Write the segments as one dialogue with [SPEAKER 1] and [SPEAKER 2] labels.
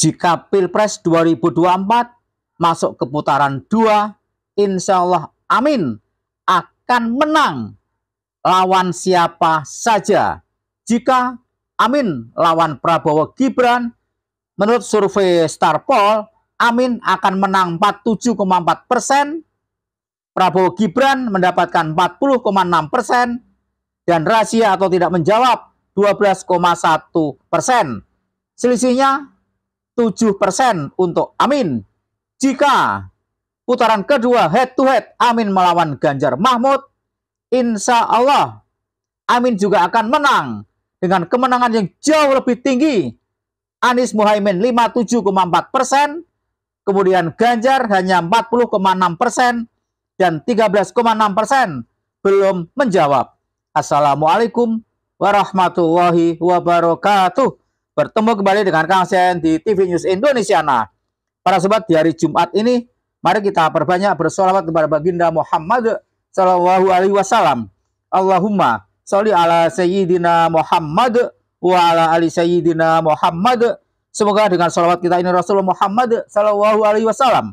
[SPEAKER 1] Jika Pilpres 2024 masuk ke putaran 2, insya Allah amin akan menang lawan siapa saja. Jika amin lawan Prabowo Gibran, menurut survei Starpoll, amin akan menang 47,4%, Prabowo Gibran mendapatkan 40,6%, dan rahasia atau tidak menjawab 12,1%. Selisihnya 7% untuk amin. Jika putaran kedua head to head amin melawan Ganjar Mahfud, insya Allah amin juga akan menang dengan kemenangan yang jauh lebih tinggi. Anies Muhaimin 57,4%, kemudian Ganjar hanya 40,6%, dan 13,6% belum menjawab. Assalamualaikum warahmatullahi wabarakatuh. Bertemu kembali dengan Kang Sen di TV News Indonesia. Para sobat, di hari Jumat ini, mari kita perbanyak bersolawat kepada baginda Muhammad Sallallahu Alaihi Wasallam. Allahumma sholli ala Sayyidina Muhammad wa ala ali Sayyidina Muhammad. Semoga dengan sholawat kita ini Rasulullah Muhammad Sallallahu Alaihi Wasallam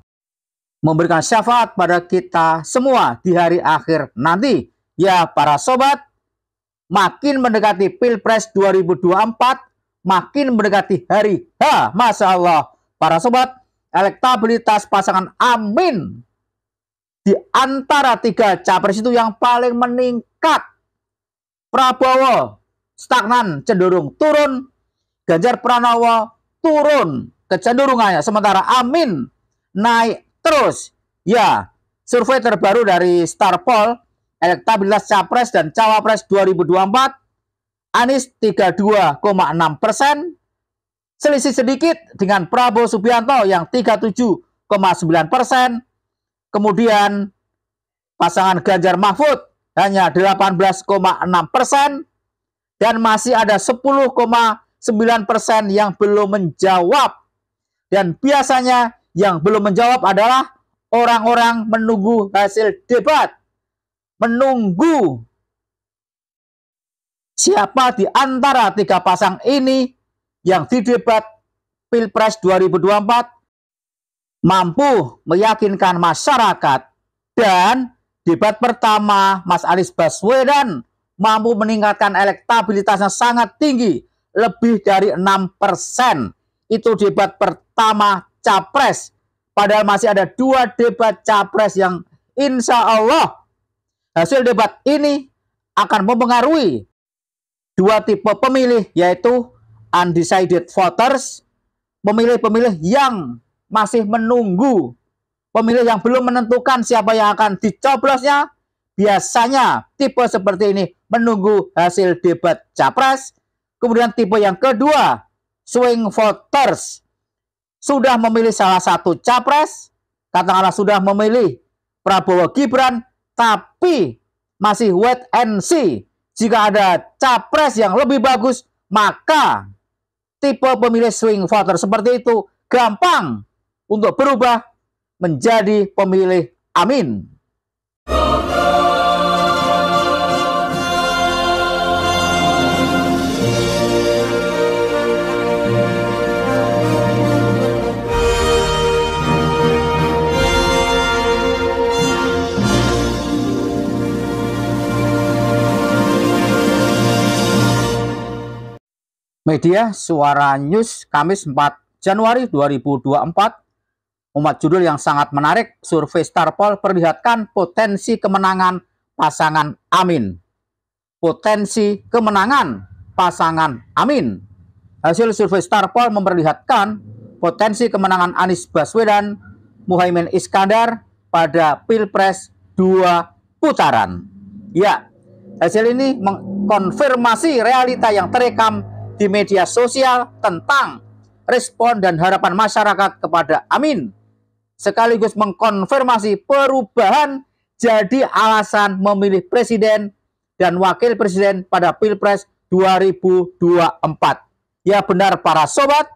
[SPEAKER 1] memberikan syafaat pada kita semua di hari akhir nanti. Ya para sobat, makin mendekati Pilpres 2024, makin mendekati hari H, Masya Allah. Para sobat, elektabilitas pasangan Amin di antara 3 capres itu yang paling meningkat. Prabowo stagnan, cenderung turun. Ganjar Pranowo turun kecenderungannya, sementara Amin naik terus. Ya, survei terbaru dari Starpoll, elektabilitas capres dan cawapres 2024, Anies 32,6%, selisih sedikit dengan Prabowo Subianto yang 37,9%, kemudian pasangan Ganjar Mahfud hanya 18,6%, dan masih ada 10,9% yang belum menjawab. Dan biasanya yang belum menjawab adalah orang-orang menunggu hasil debat, menunggu siapa di antara 3 pasang ini yang di debat Pilpres 2024 mampu meyakinkan masyarakat. Dan debat pertama Mas Anies Baswedan mampu meningkatkan elektabilitasnya sangat tinggi, lebih dari 6%. Itu debat pertama capres. Padahal masih ada 2 debat capres yang insya Allah hasil debat ini akan mempengaruhi 2 tipe pemilih, yaitu undecided voters, pemilih-pemilih yang masih menunggu, pemilih yang belum menentukan siapa yang akan dicoblosnya. Biasanya tipe seperti ini menunggu hasil debat capres. Kemudian tipe yang kedua, swing voters, sudah memilih salah satu capres, katakanlah sudah memilih Prabowo Gibran, tapi masih wait and see. Jika ada capres yang lebih bagus, maka tipe pemilih swing voter seperti itu gampang untuk berubah menjadi pemilih Amin. Media Suara News, Kamis 4 Januari 2024, umat judul yang sangat menarik, survei Starpoll perlihatkan potensi kemenangan pasangan Amin. Potensi kemenangan pasangan Amin. Hasil survei Starpoll memperlihatkan potensi kemenangan Anies Baswedan, Muhaimin Iskandar pada Pilpres 2 putaran. Ya, hasil ini mengkonfirmasi realita yang terekam di media sosial tentang respon dan harapan masyarakat kepada Amin, sekaligus mengkonfirmasi perubahan jadi alasan memilih presiden dan wakil presiden pada Pilpres 2024. Ya benar para sobat,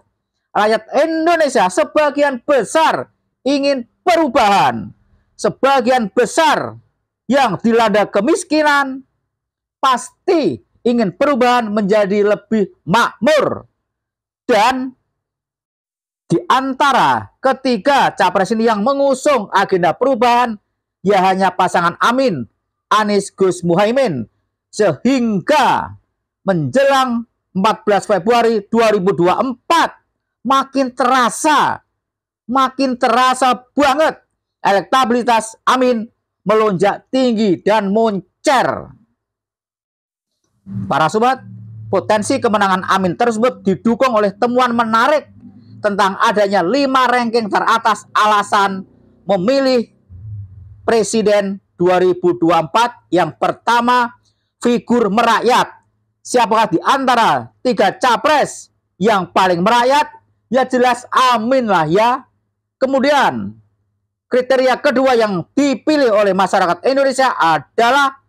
[SPEAKER 1] rakyat Indonesia sebagian besar ingin perubahan. Sebagian besar yang dilanda kemiskinan pasti ingin perubahan menjadi lebih makmur. Dan Di antara ketiga capres ini yang mengusung agenda perubahan, ya hanya pasangan Amin, Anies Gus Muhaimin. Sehingga menjelang 14 Februari 2024, makin terasa banget elektabilitas Amin melonjak tinggi dan moncer. Para sobat, potensi kemenangan Amin tersebut didukung oleh temuan menarik tentang adanya 5 ranking teratas alasan memilih Presiden 2024. Yang pertama, figur merakyat. Siapakah di antara 3 capres yang paling merakyat? Ya jelas Amin lah ya. Kemudian, kriteria kedua yang dipilih oleh masyarakat Indonesia adalah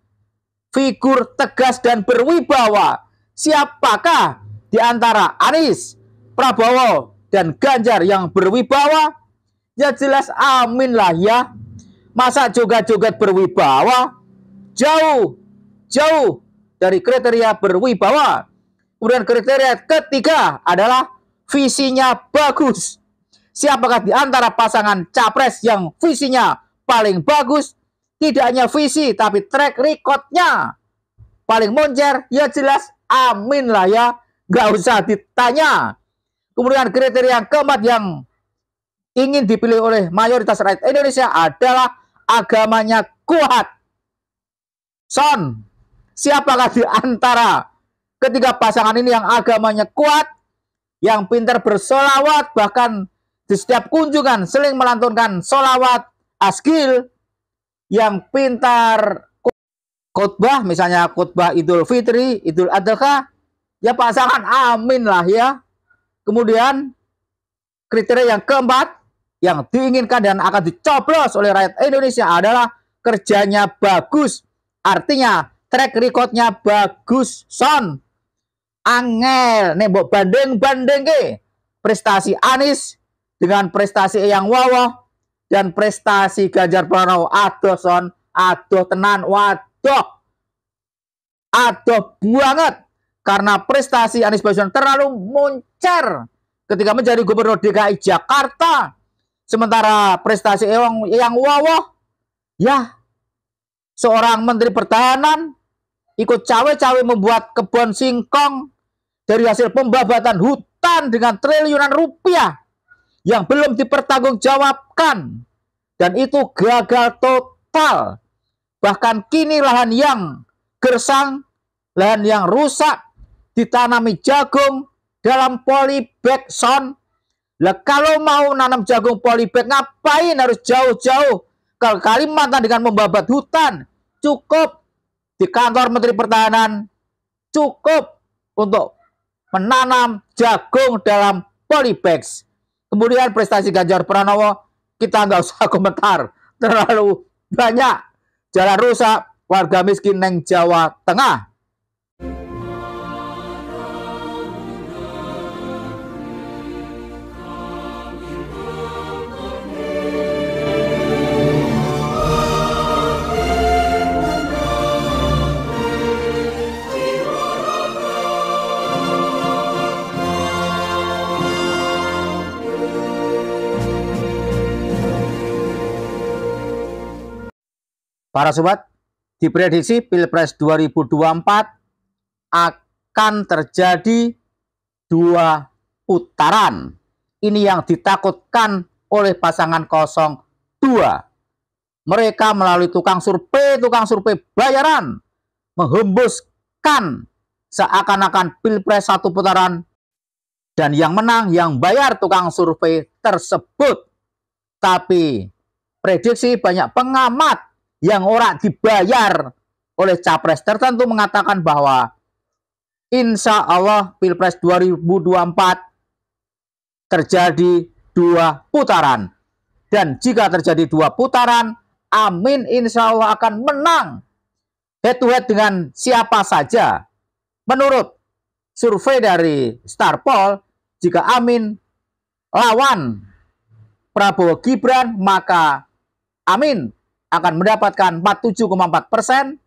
[SPEAKER 1] figur tegas dan berwibawa. Siapakah di antara Anies, Prabowo, dan Ganjar yang berwibawa? Ya jelas Amin lah ya. Masa joget-joget berwibawa? Jauh dari kriteria berwibawa. Kemudian kriteria ketiga adalah visinya bagus. Siapakah di antara pasangan capres yang visinya paling bagus? Tidak hanya visi, tapi track recordnya paling moncer. Ya jelas Amin lah ya. Nggak usah ditanya. Kemudian kriteria yang keempat yang ingin dipilih oleh mayoritas rakyat Indonesia adalah agamanya kuat. Son, siapakah di antara ketiga pasangan ini yang agamanya kuat, yang pintar bersolawat, bahkan di setiap kunjungan sering melantunkan solawat asgil, yang pintar khotbah, misalnya khotbah Idul Fitri, Idul Adha, ya pasangan Amin lah ya. Kemudian kriteria yang keempat yang diinginkan dan akan dicoblos oleh rakyat Indonesia adalah kerjanya bagus. Artinya track recordnya bagus. Son, angel nembok banding ke prestasi Anies dengan prestasi yang wawoh dan prestasi Ganjar Pranowo. Aduh son, aduh tenan, waduh, aduh banget. Karena prestasi Anies Baswedan terlalu moncer ketika menjadi gubernur DKI Jakarta. Sementara prestasi yang wawoh, ya seorang menteri pertahanan ikut cawe-cawe membuat kebun singkong dari hasil pembabatan hutan dengan triliunan rupiah yang belum dipertanggungjawabkan. Dan itu gagal total. Bahkan kini lahan yang gersang, lahan yang rusak, ditanami jagung dalam polybag son. Lah kalau mau nanam jagung polybag ngapain harus jauh-jauh ke Kalimantan dengan membabat hutan? Cukup di kantor Menteri Pertahanan, cukup untuk menanam jagung dalam polybags. Kemudian prestasi Ganjar Pranowo kita nggak usah komentar, terlalu banyak jalan rusak, warga miskin neng Jawa Tengah. Para sobat, diprediksi Pilpres 2024 akan terjadi 2 putaran. Ini yang ditakutkan oleh pasangan 02. Mereka melalui tukang survei bayaran menghembuskan seakan-akan Pilpres 1 putaran dan yang menang yang bayar tukang survei tersebut. Tapi prediksi banyak pengamat yang ora dibayar oleh capres tertentu mengatakan bahwa insya Allah Pilpres 2024 terjadi 2 putaran. Dan jika terjadi 2 putaran, Amin insya Allah akan menang head to head dengan siapa saja. Menurut survei dari Starpoll, jika Amin lawan Prabowo Gibran, maka Amin akan mendapatkan 47,4%,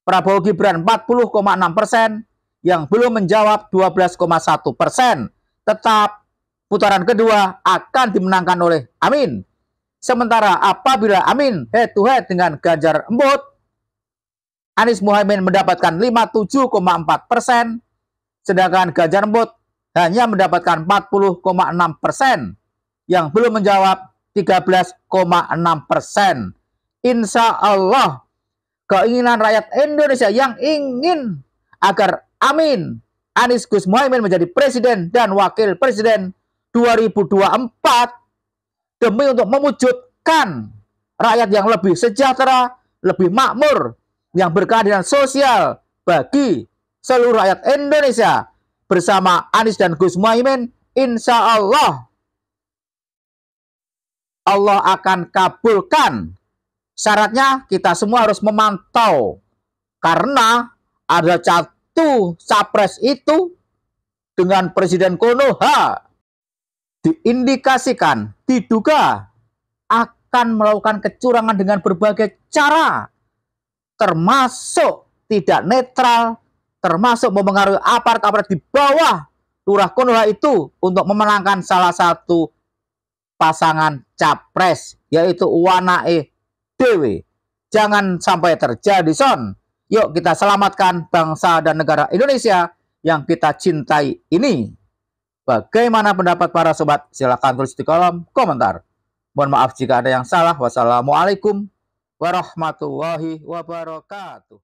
[SPEAKER 1] Prabowo Gibran 40,6%, yang belum menjawab 12,1%. Tetap putaran kedua akan dimenangkan oleh Amin. Sementara apabila Amin head to head dengan Ganjar Embut, Anies Muhaimin mendapatkan 57,4%, sedangkan Ganjar Embut hanya mendapatkan 40,6%. Yang belum menjawab 13,6%. Insya Allah, keinginan rakyat Indonesia yang ingin agar Amin Anies Gus Muhaimin menjadi presiden dan wakil presiden 2024 demi untuk mewujudkan rakyat yang lebih sejahtera, lebih makmur, yang berkeadilan sosial bagi seluruh rakyat Indonesia bersama Anies dan Gus Muhaimin, insya Allah Allah akan kabulkan. Syaratnya kita semua harus memantau, karena ada satu capres itu dengan Presiden Konoha diindikasikan, diduga akan melakukan kecurangan dengan berbagai cara, termasuk tidak netral, termasuk mempengaruhi aparat-aparat di bawah Lurah Konoha itu untuk memenangkan salah satu pasangan capres, yaitu Wanae Dewi. Jangan sampai terjadi, son. Yuk kita selamatkan bangsa dan negara Indonesia yang kita cintai ini. Bagaimana pendapat para sobat? Silahkan tulis di kolom komentar. Mohon maaf jika ada yang salah. Wassalamualaikum warahmatullahi wabarakatuh.